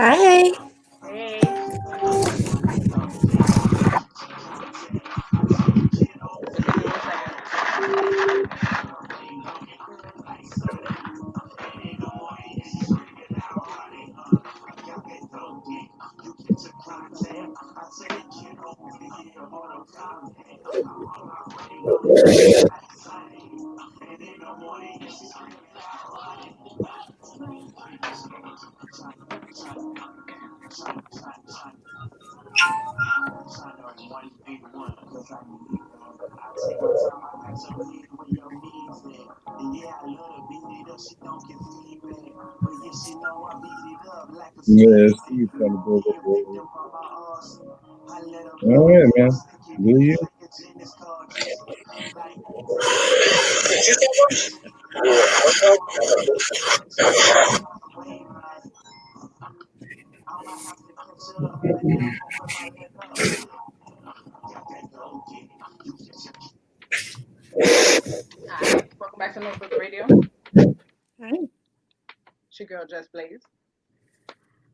Hi. Hey, just give me 1 second. Yes, he's trying to build up there. All right, man. Do you? Hi, welcome back to No Filter Radio. Hi. It's your girl Just Blaze.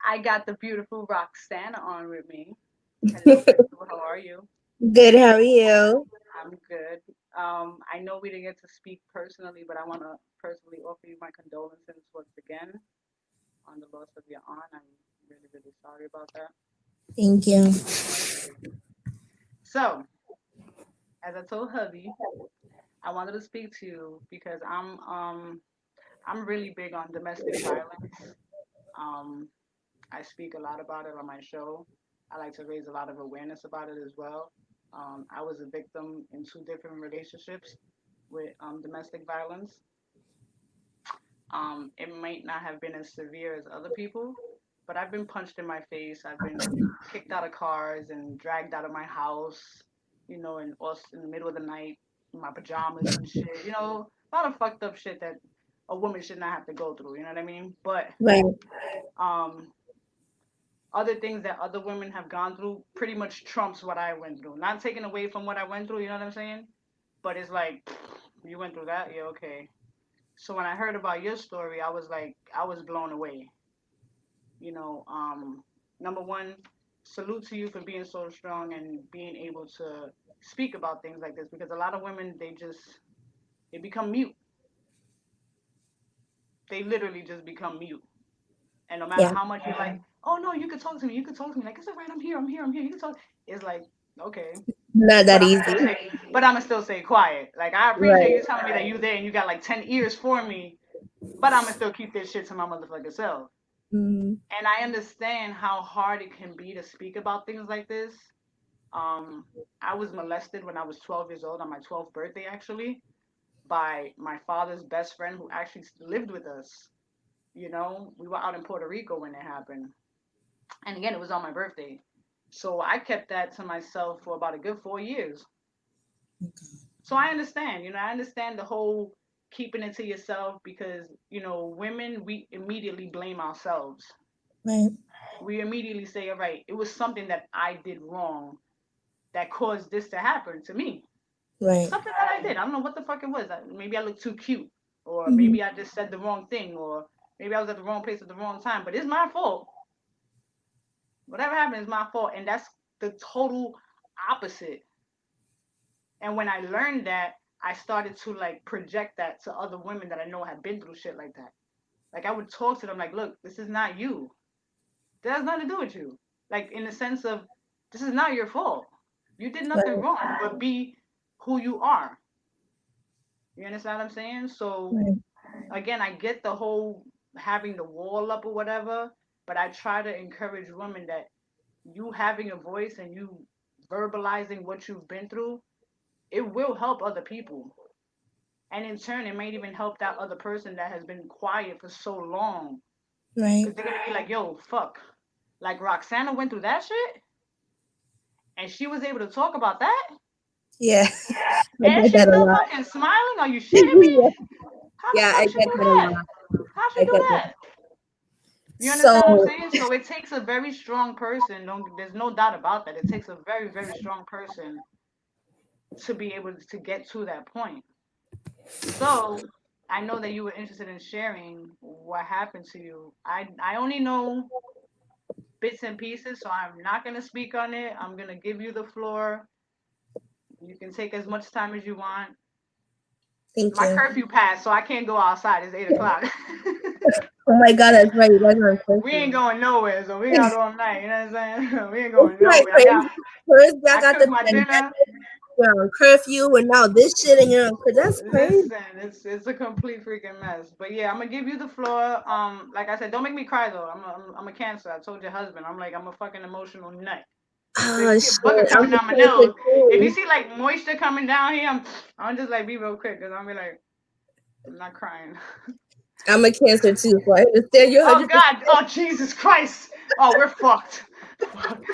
I got the beautiful Roxanna on with me. Hello, beautiful. How are you? Good. How are you? I'm good. I know we didn't get to speak personally, but I want to personally offer you my condolences once again on the loss of your aunt. I'm really, really sorry about that. Thank you. So, as I told hubby, I wanted to speak to you because I'm really big on domestic violence. Um, I speak a lot about it on my show. I like to raise a lot of awareness about it as well. I was a victim in two different relationships with domestic violence. It might not have been as severe as other people, but I've been punched in my face. I've been kicked out of cars and dragged out of my house, in the middle of the night, in my pajamas and shit. A lot of fucked up shit that a woman should not have to go through. You know what I mean? But Right. um, other things that other women have gone through pretty much trumps what I went through. Not taking away from what I went through, you know what I'm saying? But it's like, you went through that? Yeah, okay. So when I heard about your story, I was like, I was blown away. You know, number one, salute to you for being so strong and being able to speak about things like this because a lot of women, they become mute. They literally just become mute. And no matter Yeah. how much you're like, oh no, you could talk to me, you could talk to me. Like, it's all right, I'm here, I'm here, I'm here. You can talk. It's like, okay, Not but that I'm easy. still say, but I'm still say quiet. Like I appreciate Right. you telling me that you there and you got like 10 ears for me, but I'm gonna still keep this shit to my motherfucking self. Hmm. And I understand how hard it can be to speak about things like this. Um, I was molested when I was 12 years old on my 12th birthday, actually, by my father's best friend who actually lived with us. We were out in Puerto Rico when it happened. And again, it was on my birthday. So I kept that to myself for about a good 4 years. So I understand, I understand the whole keeping it to yourself because, women, we immediately blame ourselves. Right. We immediately say, all right, it was something that I did wrong that caused this to happen to me. Right. Something that I did. I don't know what the fuck it was. Maybe I looked too cute, or Hmm. maybe I just said the wrong thing, or maybe I was at the wrong place at the wrong time. But it's my fault. Whatever happened is my fault. And that's the total opposite. And when I learned that, I started to like project that to other women that I know have been through shit like that. Like I would talk to them like, look, this is not you. That has nothing to do with you. Like in the sense of this is not your fault. You did nothing Right. wrong but be who you are. You understand what I'm saying? So Right. again, I get the whole having the wall up or whatever, but I try to encourage women that you having a voice and you verbalizing what you've been through, it will help other people. And in turn, it might even help that other person that has been quiet for so long. Right. Because they're going to be like, yo, fuck. Like Roxanna went through that shit and she was able to talk about that Yeah. I and get she's that a still lot. fucking smiling. Are you shitting Yeah. me? How the Yeah. I fuck she get do that a that? lot. How she I do get that. that? You understand what I'm So. saying? So it takes a very strong person. There's no doubt about that. It takes a very, very strong person to be able to get to that point. So I know that you were interested in sharing what happened to you. I only know bits and pieces, so I'm not gonna speak on it. I'm gonna give you the floor. You can take as much time as you want. Thank My you. curfew passed, so I can't go outside. It's 8 o'clock. Oh my God, that's right. You guys are on We ain't curfew. going nowhere, so we got all night. You know what I'm saying? We ain't It's going like nowhere. crazy. First, y'all I got cooked the my pandemic, dinner. you're on curfew, and now this shit, and you're on curfew. That's crazy. Listen, it's a complete freaking mess. But yeah, I'm gonna give you the floor. Like I said, don't make me cry though. I'm a cancer. I told your husband. I'm like I'm a fucking emotional nut. So if Oh you see a booger shit, I'm coming a down my cancer nose, if you too. see like moisture coming down here, I'm just like be real quick because I'm be like I'm not crying. I'm a cancer too, so I understand you Oh 100%. God! Oh Jesus Christ! Oh, we're fucked. Fuck.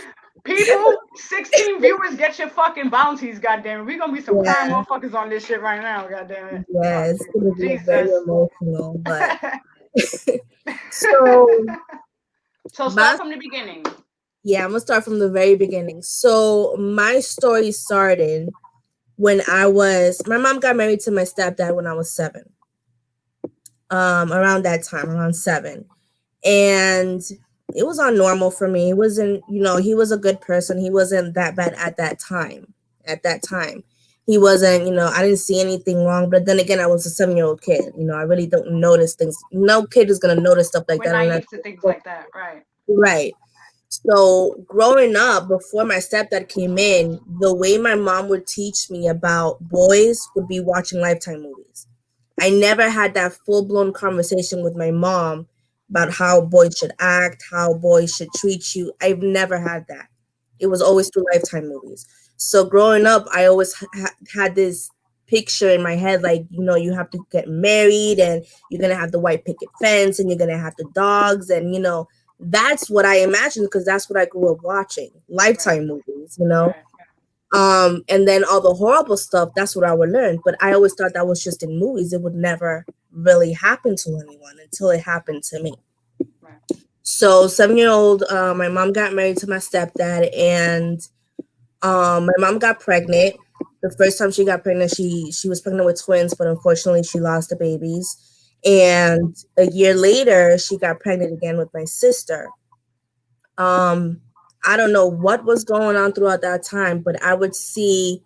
People, 16 viewers, get your fucking bounties, goddamn it. We gonna be some crying Yeah, motherfuckers on this shit right now, goddamn it. yeah, Oh it's gonna be a very Jesus. emotional, but so So my start from the beginning. yeah, I'm gonna start from the very beginning. So my story started when my mom got married to my stepdad when I was 7. Around that time, around 7. And it was on normal for me. It wasn't, he was a good person. He wasn't that bad at that time. At that time. He wasn't, I didn't see anything wrong. But then again, I was a 7-year-old kid. I really don't notice things. No kid is gonna notice stuff like We're that unless naive to things like that, right? right. So growing up, before my stepdad came in, the way my mom would teach me about boys would be watching Lifetime movies. I never had that full blown conversation with my mom about how boys should act, how boys should treat you. I've never had that. It was always through Lifetime movies. So growing up, I always had this picture in my head like, you have to get married and you're going to have the white picket fence and you're going to have the dogs. And, that's what I imagined because that's what I grew up watching Right, Lifetime movies, right, and then all the horrible stuff, that's what I would learn. But I always thought that was just in movies. It would never really happen to anyone until it happened to me. right. So 7-year-old, my mom got married to my stepdad, and my mom got pregnant. The first time she got pregnant, she was pregnant with twins, but unfortunately she lost the babies. And a year later, she got pregnant again with my sister. Um, I don't know what was going on throughout that time, but I would see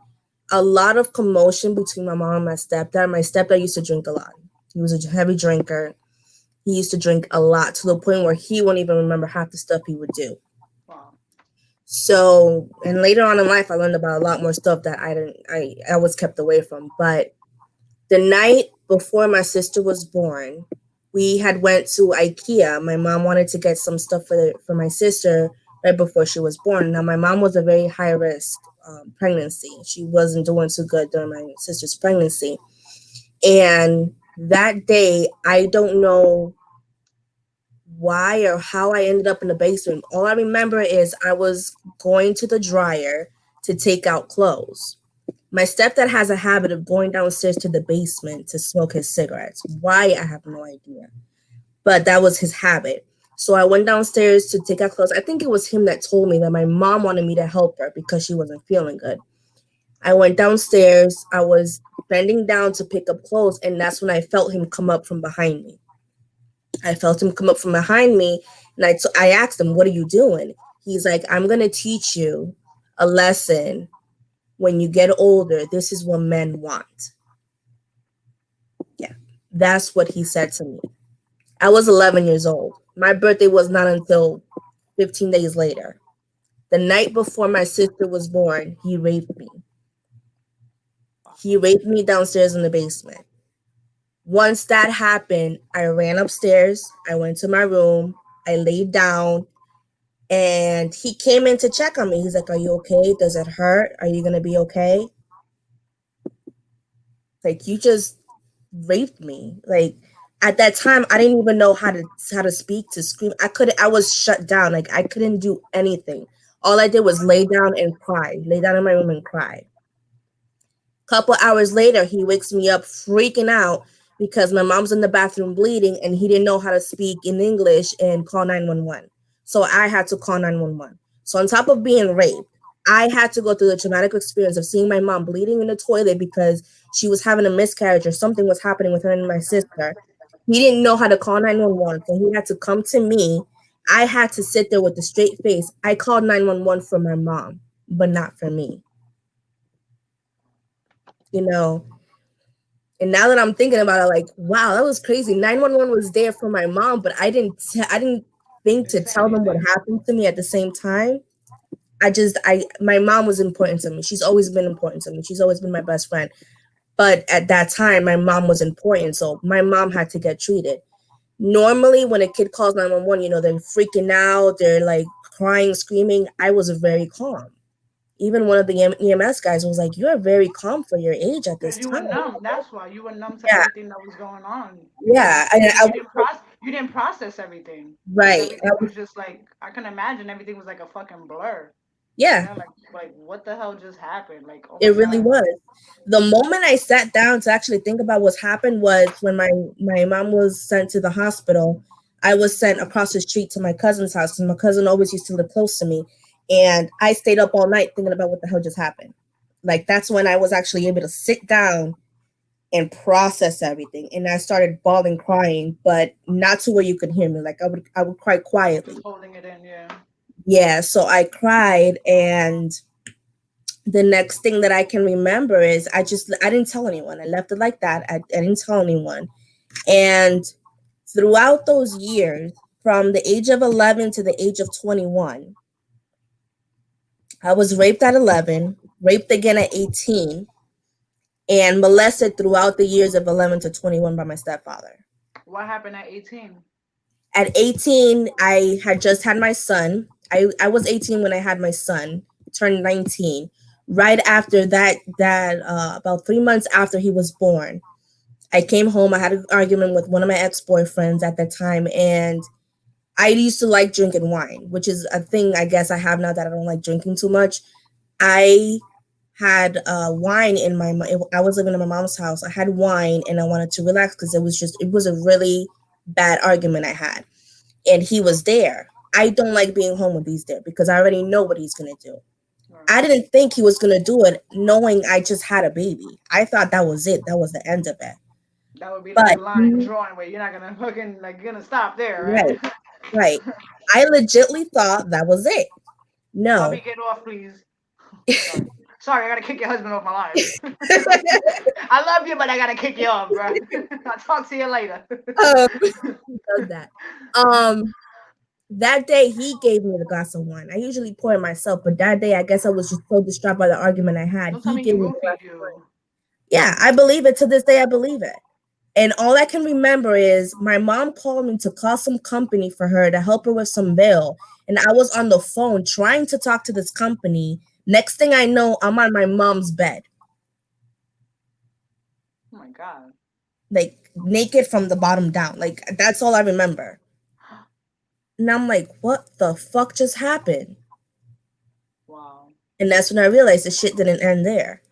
a lot of commotion between my mom and my stepdad. My stepdad used to drink a lot. He was a heavy drinker. He used to drink a lot to the point where he won't even remember half the stuff he would do. Wow. So, and later on in life, I learned about a lot more stuff that I was kept away from. But the night before my sister was born, we had went to IKEA. My mom wanted to get some stuff for my sister right before she was born. Now, my mom was a very high risk pregnancy. She wasn't doing too good during my sister's pregnancy. And that day, I don't know why or how I ended up in the basement. All I remember is I was going to the dryer to take out clothes. My stepdad has a habit of going downstairs to the basement to smoke his cigarettes. Why, I have no idea. But that was his habit. So I went downstairs to take out clothes. I think it was him that told me that my mom wanted me to help her because she wasn't feeling good. I went downstairs. I was bending down to pick up clothes, and that's when I felt him come up from behind me. I felt him come up from behind me, and I asked him, "What are you doing?" He's like, "I'm going to teach you a lesson. When you get older, this is what men want." Yeah, that's what he said to me. I was 11 years old. My birthday was not until 15 days later. The night before my sister was born, he raped me. He raped me downstairs in the basement. Once that happened, I ran upstairs. I went to my room. I laid down and he came in to check on me. He's like, "Are you okay? Does it hurt? Are you going to be okay?" Like, you just raped me. Like, at that time, I didn't even know how to speak, to scream. I was shut down. Like, I couldn't do anything. All I did was lay down and cry, lay down in my room and cry. Couple hours later, he wakes me up freaking out because my mom's in the bathroom bleeding and he didn't know how to speak in English and call 911. So I had to call 911. So on top of being raped, I had to go through the traumatic experience of seeing my mom bleeding in the toilet because she was having a miscarriage or something was happening with her and my sister. He didn't know how to call 911, so he had to come to me I had to sit there with a straight face. I called 911 for my mom, but not for me. You know, and now that I'm thinking about it, like, wow, that was crazy. 911 was there for my mom, but I didn't think to Say tell them what anything. happened to me at the same time. My mom was important to me. She's always been important to me. She's always been my best friend. But at that time, my mom was important, so my mom had to get treated. Normally, when a kid calls 911, they're freaking out, they're like crying, screaming. I was very calm. Even one of the EMS guys was like, "You are very calm for your age at Because this you were time." numb. That's why you were numb to Yeah, everything that was going on. yeah, I You was didn't process. You didn't process everything because right. everything was just like I can imagine everything was like a fucking blur. You Yeah, know, like what the hell just happened? Like oh it my really god. was. The moment I sat down to actually think about what's happened was when my mom was sent to the hospital. I was sent across the street to my cousin's house, and my cousin always used to live close to me. And I stayed up all night thinking about what the hell just happened. Like that's when I was actually able to sit down and process everything. And I started bawling, crying, but not to where you could hear me. Like I would cry Just quietly. holding it in, yeah. Yeah, so I cried, and the next thing that I can remember is I didn't tell anyone. I left it like that. I didn't tell anyone. And throughout those years, from the age of 11 to the age of 21, I was raped at 11, raped again at 18, and molested throughout the years of 11 to 21 by my stepfather. What happened at 18? At 18, I had just had my son. I was 18 when I had my son, turned 19. Right after that, about 3 months after he was born, I came home. I had an argument with one of my ex-boyfriends at that time, and I used to like drinking wine, which is a thing I guess I have now that I don't like drinking too much. I had wine in I was living in my mom's house. I had wine and I wanted to relax because it was a really bad argument I had. And he was there. I don't like being home when he's there because I already know what he's going to do. I Right. didn't think he was going to do it knowing I just had a baby. I thought that was it. That was the end of it. That would be like But the line drawn where you're not gonna fucking like you're gonna stop there, right, right? right. I legitly thought that was it. Hubby, No. get off, please. Sorry. Sorry, I gotta kick your husband off my life. I love you, but I gotta kick you off, bro. I'll talk to you later. He does that. Um, that day he gave me the glass of wine. I usually pour it myself, but that day I guess I was just so distraught by the argument I had. Don't tell He me he gave me the glass roofied of wine. you. Yeah, I believe it to this day. I believe it. And all I can remember is my mom called me to call some company for her to help her with some bill. And I was on the phone trying to talk to this company. Next thing I know, I'm on my mom's bed, Oh my god. like naked from the bottom down. Like that's all I remember. And I'm like, what the fuck just happened? Wow. And that's when I realized the shit didn't end there.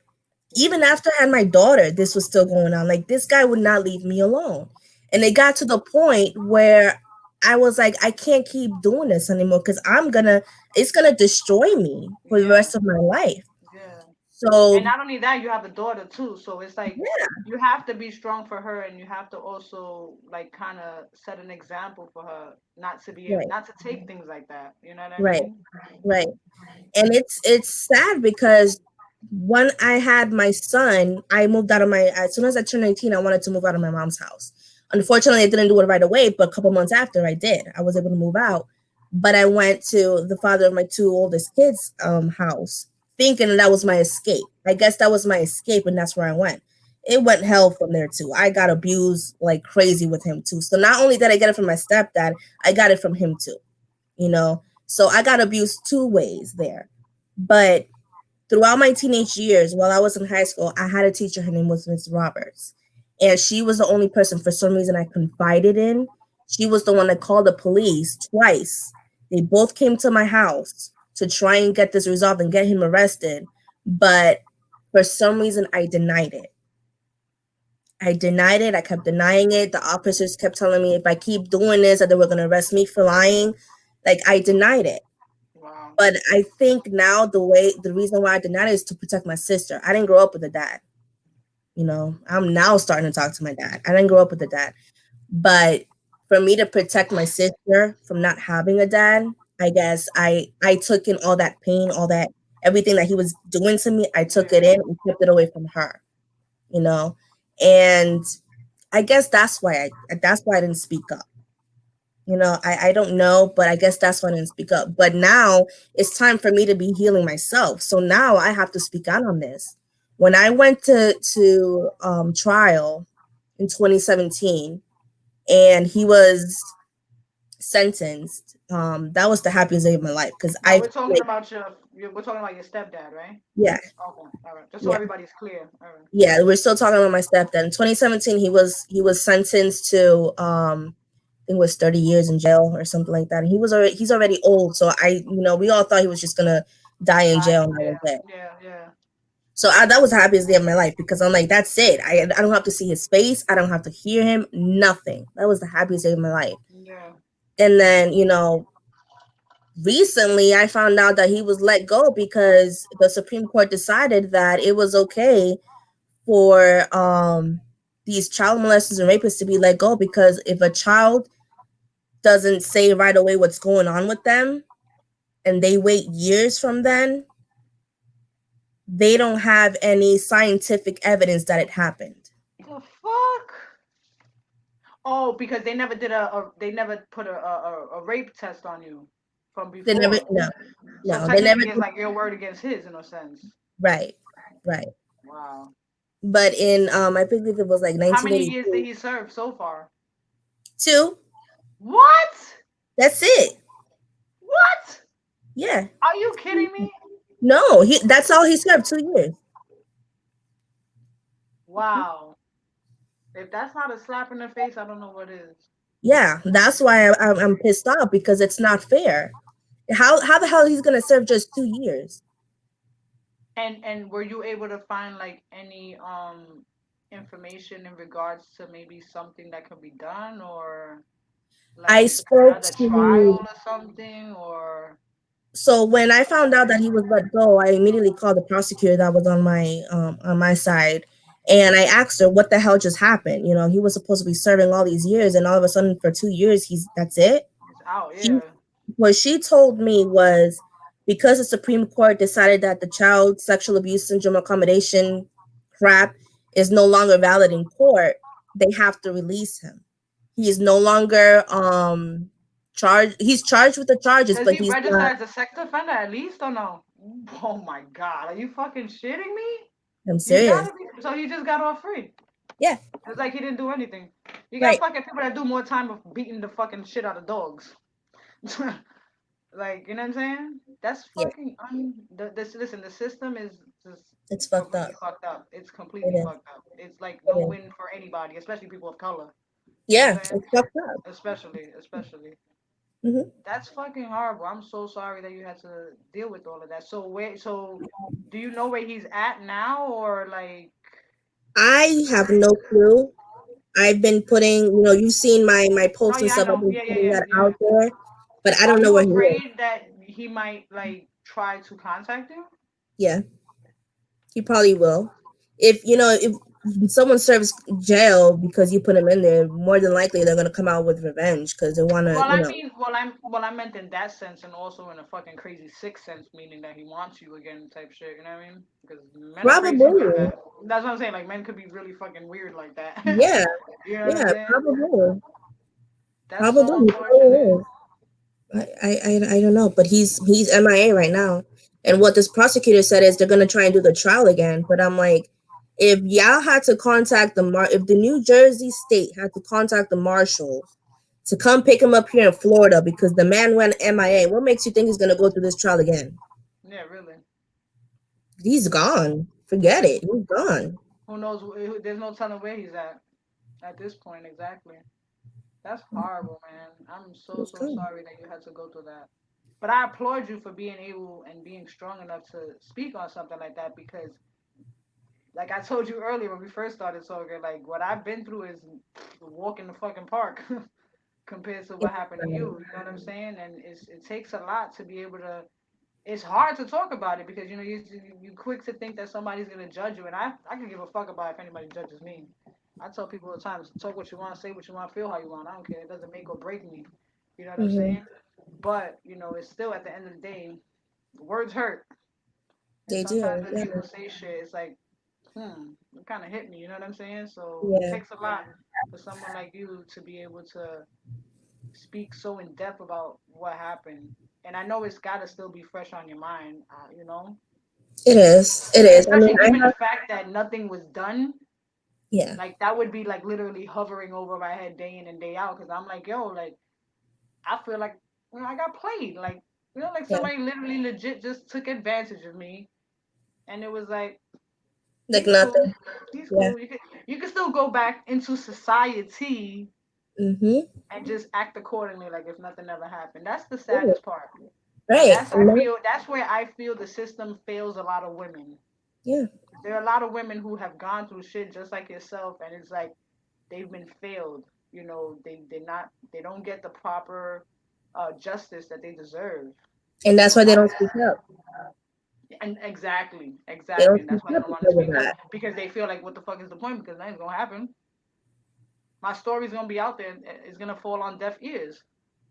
Even after I had my daughter, this was still going on. Like this guy would not leave me alone. And it got to the point where I was like, I can't keep doing this anymore because it's gonna destroy me for the Yeah. rest of my life. Yeah. And So not only that, you have a daughter too. So it's like yeah, you have to be strong for her, and you have to also like kind of set an example for her right, not to take things like that. You know what I right, mean? right. And it's sad because when I had my son, I moved out of my as soon as I turned 18, I wanted to move out of my mom's house. Unfortunately, I didn't do it right away, but a couple months after I did. I was able to move out. But I went to the father of my two oldest kids' house, thinking that was my escape. I guess that was my escape, and that's where I went. It went hell from there too. I got abused like crazy with him too. So not only did I get it from my stepdad, I got it from him too. So I got abused two ways there. But throughout my teenage years, while I was in high school, I had a teacher. Her name was Miss Roberts. And she was the only person for some reason I confided in. She was the one that called the police twice. They both came to my house to try and get this resolved and get him arrested. But for some reason, I denied it. I denied it. I kept denying it. The officers kept telling me if I keep doing this, that they were going to arrest me for lying. Like, I denied it. Wow. But I think now the reason why I denied it is to protect my sister. I didn't grow up with a dad. I'm now starting to talk to my dad. I didn't grow up with a dad. But for me to protect my sister from not having a dad, I guess I took in all that pain, all that everything that he was doing to me. I took it Yeah. in and kept it away from her, you know. And I guess that's why I didn't speak up. I don't know, but I guess that's why I didn't speak up. But now it's time for me to be healing myself. So now I have to speak out on this. When I went to trial in 2017 and he was sentenced, that was the happiest day of my life because Now I we're talking like, about we're talking about your stepdad, right? yeah, Okay, all right. Just so yeah. everybody's clear. All right. Yeah, we're still talking about my stepdad. In 2017, he was sentenced to I think it was 30 years in jail or something like that. And he's already old, so we all thought he was just gonna die in Die jail in and that was jail. it. Yeah, yeah, So that was the happiest day of my life because I'm like, that's it. I don't have to see his face. I don't have to hear him. Nothing. That was the happiest day of my life. yeah. And then recently I found out that he was let go because the Supreme Court decided that it was okay for these child molesters and rapists to be let go because if a child doesn't say right away what's going on with them and they wait years from then, they don't have any scientific evidence that it happened. The fuck? Oh, because they never did they never put a rape test on you from They never, before. no, So no, they never technically, it's did. like your word against his in a sense. Right, right. Wow. But in I believe it was like How many years did 1982. he serve so far? Two, What? that's it. What? Yeah. Are you kidding me? No, that's all he served, 2 years. Wow. If that's not a slap in the face, I don't know what is. Yeah, that's why I'm pissed off because it's not fair. How the hell he's gonna serve just 2 years? And were you able to find like any information in regards to maybe something that could be done or I like spoke another trial to or something or So when I found out that he was let go, I immediately called the prosecutor that was on my side, and I asked her what the hell just happened. He was supposed to be serving all these years, and all of a sudden for 2 years that's it. it's out, She yeah. What she told me was because the Supreme Court decided that the child sexual abuse syndrome accommodation crap is no longer valid in court, they have to release him. He is no longer charged. He's charged with the charges, Does but he he's register not. as a sex offender at least or no? Oh my god, are you fucking shitting me? I'm You serious. gotta be. So he just got off free. Yeah, It's like he didn't do anything. You got right. fucking people that do more time of beating the fucking shit out of dogs. Like, you know what I'm saying? That's Yeah, fucking this listen, the system is just it's fucked completely up. fucked up. It's It completely is. fucked up. It's like It no is. win for anybody, especially people of color. You know what Yeah, I'm saying? it's fucked up. Especially. Hmm. That's fucking horrible. I'm so sorry that you had to deal with all of that. So do you know where he's at now or like I have no clue. I've been putting, you've seen my no, posts and yeah, I stuff. I've know. been Yeah, yeah, putting yeah, that yeah. out there, but I Are don't know you where he is. afraid that he might like try to contact you? Yeah, he probably will. If someone serves jail because you put him in there, more than likely they're gonna come out with revenge because they wanna, Well, I meant in that sense, and also in a fucking crazy sick sense, meaning that he wants you again, type shit. You know what I mean? Because men are crazy like probably. that. That's what I'm saying. Like men could be really fucking weird like that. Yeah, You know what I'm yeah, saying? probably. That's so Probably. He unfortunate. probably is. I don't know, but he's MIA right now. And what this prosecutor said is they're gonna try and do the trial again. But I'm like, if y'all had to contact if the New Jersey state had to contact the marshals to come pick him up here in Florida because the man went MIA, what makes you think he's gonna go through this trial again? Yeah, really. He's gone. Forget it. He's gone. Who knows? There's no telling where he's at this point exactly. That's horrible, man. I'm so He's so gone. sorry that you had to go through that. But I applaud you for being able and being strong enough to speak on something like that because, like I told you earlier when we first started talking, like what I've been through is a walk in the fucking park compared to what It's happened to you. gone. You know what I'm saying? And it takes a lot to be able to. It's hard to talk about it because you quick to think that somebody's gonna judge you, and I can give a fuck about if anybody judges me. I tell people all the time, talk what you want, say what you want, feel how you want. I don't care. It doesn't make or break me. You know what I'm Mm-hmm. saying? But it's still at the end of the day, words hurt. And They sometimes do. when Yeah. people say shit, it's like, it kind of hit me. You know what I'm saying? So it Yeah. takes a lot for someone like you to be able to speak so in depth about what happened. And I know it's got to still be fresh on your mind, It is. It is. I mean, especially I given the have. fact that nothing was done. Yeah. Like that would be like literally hovering over my head day in and day out because I'm like, yo, like I feel like I got played. Like like Yeah. somebody literally legit just took advantage of me, and it was like Like he's cool, nothing. he's Yeah. cool. You can still go back into society Mm-hmm. and just act accordingly, like if nothing ever happened. That's the saddest part, and Right. that's where I feel the system fails a lot of women. Yeah. There are a lot of women who have gone through shit just like yourself, and it's like they've been failed. They don't get the proper justice that they deserve. And that's why they Not don't speak up. and exactly, They exactly, don't and speak that's why they up don't want to because of speak up that. because they feel like what the fuck is the point? Because nothing's gonna happen. My story's gonna be out there. It's gonna fall on deaf ears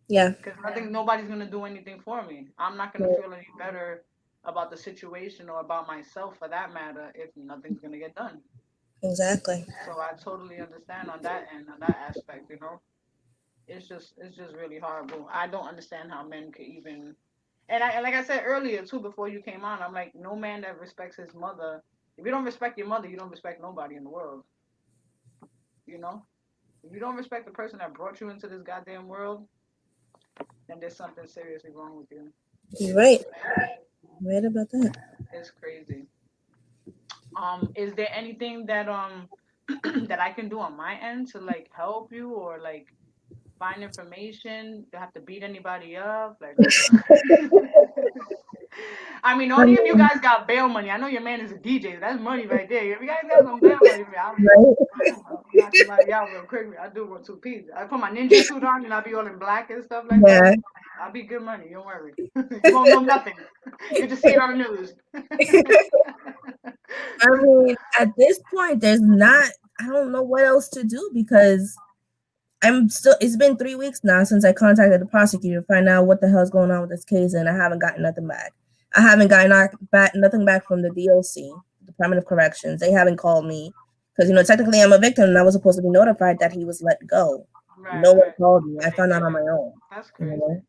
Yeah. because nobody's gonna do anything for me. I'm not gonna Yeah. feel any better about the situation or about myself for that matter if nothing's gonna get done. Exactly. So I totally understand on that end, on that aspect. It's just really horrible. I don't understand how men could even. And like I said earlier too, before you came on, I'm like, no man that respects his mother. If you don't respect your mother, you don't respect nobody in the world. You know, if you don't respect the person that brought you into this goddamn world, then there's something seriously wrong with you. You're right. Right about that. It's crazy. Is there anything that that I can do on my end to like help you or like find information? Do I have to beat anybody up? Like, I mean, I only if you mean, guys got bail money. I know your man is a DJ. That's money right there. If you guys got some bail money, man, right? I'll knock somebody out real quick. I do want two pieces. I put my ninja suit on and I'll be all in black and stuff like that. Yeah. I'll be good money. Don't worry. You won't know nothing. You just see it on the news. I mean, at this point, there's not. I don't know what else to do because I'm still. It's been 3 weeks now since I contacted the prosecutor to find out what the hell's going on with this case, and I haven't gotten nothing back. I haven't gotten nothing back from the DOC, Department of Corrections. They haven't called me because technically I'm a victim and I was supposed to be notified that he was let go. Right, No one right. called me. But I they found out on didn't. my own. That's You crazy. know,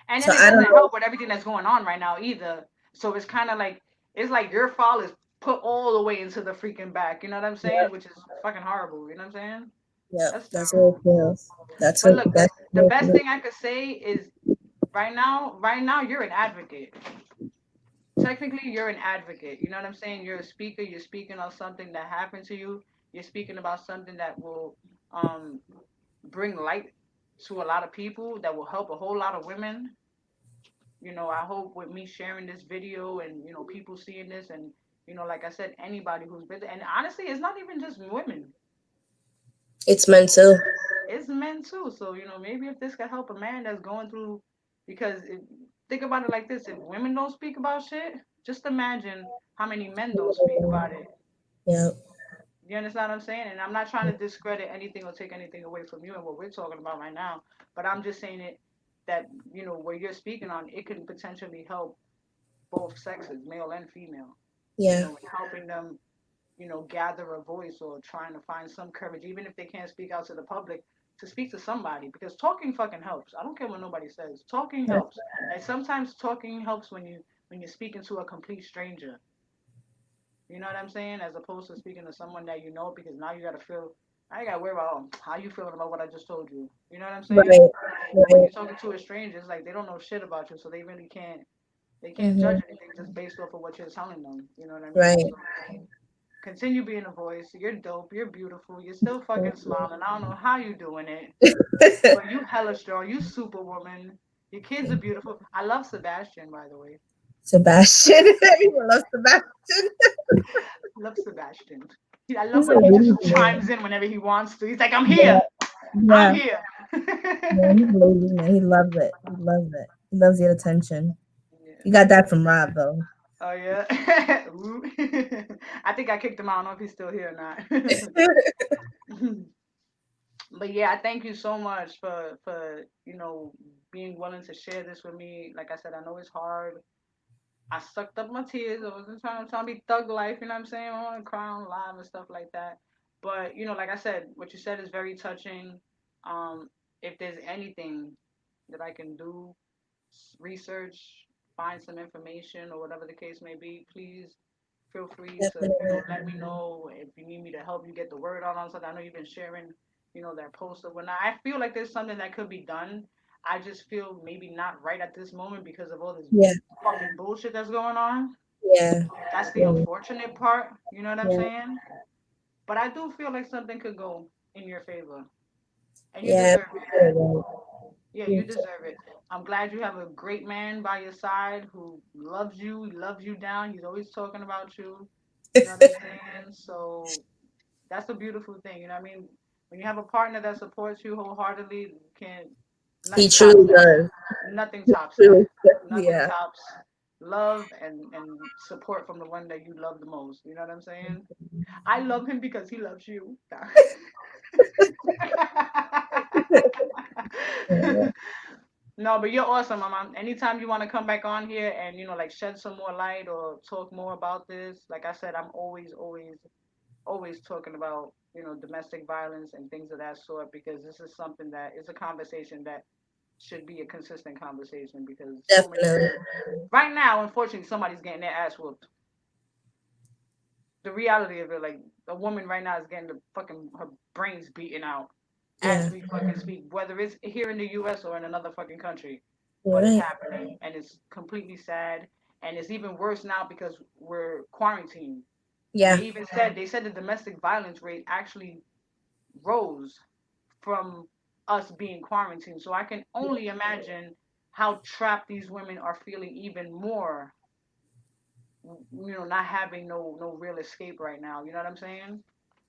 And so then it I don't doesn't know. help with everything that's going on right now either. So it's kind of like it's like your fault is put all the way into the freaking back. You know what I'm saying? Yep, Which is fucking horrible. You know what I'm saying? yep. That's That's how it terrible. feels. That's But it. look, That's the how it best feels. thing I could say is right now you're an advocate. Technically, you're an advocate. You know what I'm saying? You're a speaker. You're speaking on something that happened to you. You're speaking about something that will um, bring light to a lot of people. That will help a whole lot of women. I hope with me sharing this video and people seeing this and like I said, anybody who's been and honestly, it's not even just women. It's meant to. It's men too. So maybe if this could help a man that's going through, because think about it like this: if women don't speak about shit, just imagine how many men don't speak about it. Yeah. You understand what I'm saying? And I'm not trying to discredit anything or take anything away from you and what we're talking about right now, but I'm just saying it that where you're speaking on, it can potentially help both sexes, male and female. Yeah. Helping them, gather a voice or trying to find some courage, even if they can't speak out to the public, to speak to somebody because talking fucking helps. I don't care what nobody says. Talking Yeah. helps. And sometimes talking helps when you're speaking to a complete stranger. You know what I'm saying? As opposed to speaking to someone that you know because now you gotta feel I gotta worry about how you feeling about what I just told you. You know what I'm saying? Right. But when Right. you're talking to a stranger, it's like they don't know shit about you, so they really can't judge Hmm. anything just based off of what you're telling them. You know what I mean? Right. So continue being a voice. You're dope. You're beautiful. You're still fucking smiling. I don't know how you doing it, but you hella strong. You superwoman. Your kids are beautiful. I love Sebastian, by the way. Sebastian. Everyone loves Sebastian. I love Sebastian. I love He's when a he just lazy man. chimes in whenever he wants to. He's like, I'm Yeah. here. I'm Yeah. here. Yeah. He's a lazy man. He loves it. He loves it. He loves the attention. Yeah. He got that from Rob though. Oh yeah. Ooh. I think I kicked him out. I don't know if he's still here or not. But yeah, I thank you so much for being willing to share this with me. Like I said, I know it's hard. I sucked up my tears. I wasn't trying to be thug life, you know what I'm saying? I don't want to cry on live and stuff like that. But like I said, what you said is very touching. Um, if there's anything that I can do, research, find some information, or whatever the case may be, please feel free to Definitely. let me know if you need me to help you get the word out on something. I know you've been sharing, that post or whatnot. I feel like there's something that could be done. I just feel maybe not right at this moment because of all this Yeah. fucking bullshit that's going on. Yeah. That's the Yeah. unfortunate part. You know what I'm Yeah. saying? But I do feel like something could go in your favor, and you Yeah. deserve it. Absolutely. Yeah, you Mm. deserve it. I'm glad you have a great man by your side who loves you. He loves you down. He's always talking about you. You know what I'm saying? So that's a beautiful thing. You know what I mean? When you have a partner that supports you wholeheartedly, can He nothing tops truly that. does. Nothing tops that. Truly. Nothing Yeah. tops love and support from the one that you love the most. You know what I'm saying? I love him because he loves you. Yeah. No, but you're awesome, Mama. Anytime you want to come back on here and like shed some more light or talk more about this, like I said, I'm always, always, always talking about domestic violence and things of that sort because this is something that is a conversation that should be a consistent conversation because so many Definitely. people right now, unfortunately, somebody's getting their ass whooped. The reality of it, like a woman right now is getting the fucking her brains beaten out as Yeah. we fucking speak, whether it's here in the U.S. or in another fucking country. You're But it's right. happening, and it's completely sad, and it's even worse now because we're quarantined. And Yeah. they said the domestic violence rate actually rose from us being quarantined. So I can only imagine how trapped these women are feeling even more not having no real escape right now. You know what I'm saying?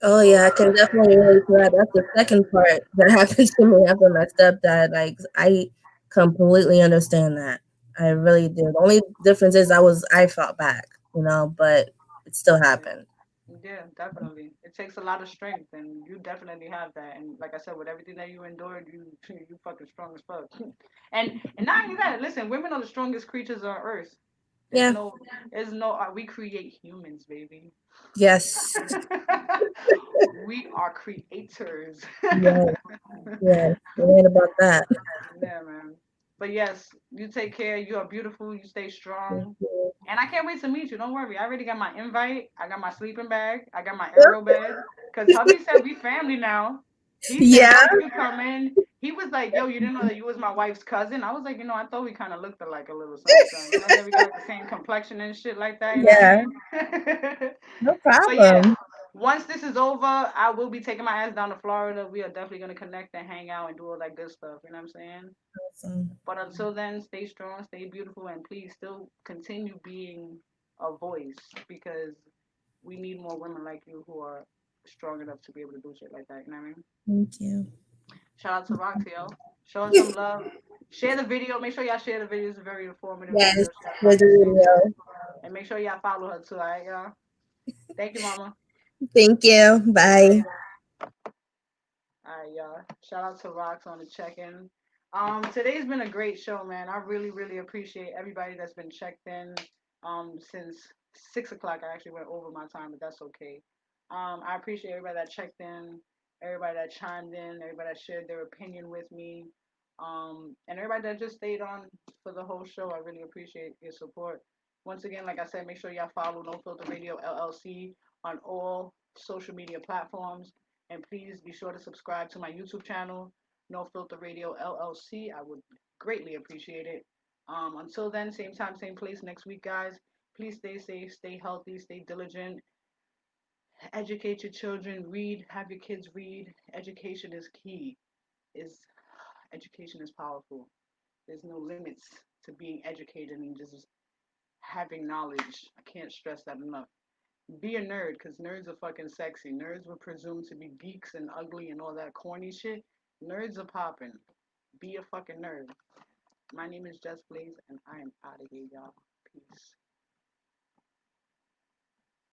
Oh So yeah, I can definitely relate to that. That's the second part that happened to me after my stepdad. Like I completely understand that. I really do. The only difference is I fought back, but it still happened. yeah, definitely. It takes a lot of strength, and you definitely have that. And like I said, with everything that you endured, you fucking strong as fuck. And not only that, listen, women are the strongest creatures on earth. There's Yeah. no, there's no. We create humans, baby. Yes. We are creators. Yes. Yes. You're right about that. Yeah, man. But yes, you take care. You are beautiful. You stay Thank strong. you. And I can't wait to meet you. Don't worry. I already got my invite. I got my sleeping bag. I got my aero bed. Cause hubby said we family now. He said, Yeah. yo, you could come in. He was like, yo, you didn't know that you was my wife's cousin. I was like, I thought we kind of looked alike a little something, something. You know what I'm saying? We got like the same complexion and shit like that. You know what Yeah. I mean? No But yeah, problem. once this is over, I will be taking my ass down to Florida. We are definitely gonna connect and hang out and do all that good stuff. You know what I'm saying? Awesome. But until then, stay strong, stay beautiful, and please still continue being a voice because we need more women like you who are strong enough to be able to do shit like that. You know what I mean? Thank you. Shout out to Roxio. Show her some love. Share the video. Make sure y'all share the video. It's a very informative Yes. video. She got a lot With the to say too. video. And make sure y'all follow her too, alright, y'all? Thank you, mama. Thank you. Bye. All right, y'all. Shout out to Rox on the check-in. Today's been a great show, man. I really, really appreciate everybody that's been checked in. Since 6 o'clock, I actually went over my time, but that's okay. I appreciate everybody that checked in, everybody that chimed in, everybody that shared their opinion with me, and everybody that just stayed on for the whole show. I really appreciate your support. Once again, like I said, make sure y'all follow No Filter Radio LLC on all social media platforms. And please be sure to subscribe to my YouTube channel, No Filter Radio LLC. I would greatly appreciate it. Until then, same time, same place next week, guys. Please stay safe, stay healthy, stay diligent. Educate your children. Read. Have your kids read. Education is key. Is Education is powerful. There's no limits to being educated and just having knowledge. I can't stress that enough. Be a nerd because nerds are fucking sexy. Nerds were presumed to be geeks and ugly and all that corny shit. Nerds are popping. Be a fucking nerd. My name is Just Blaze and I am out of here, y'all. Peace.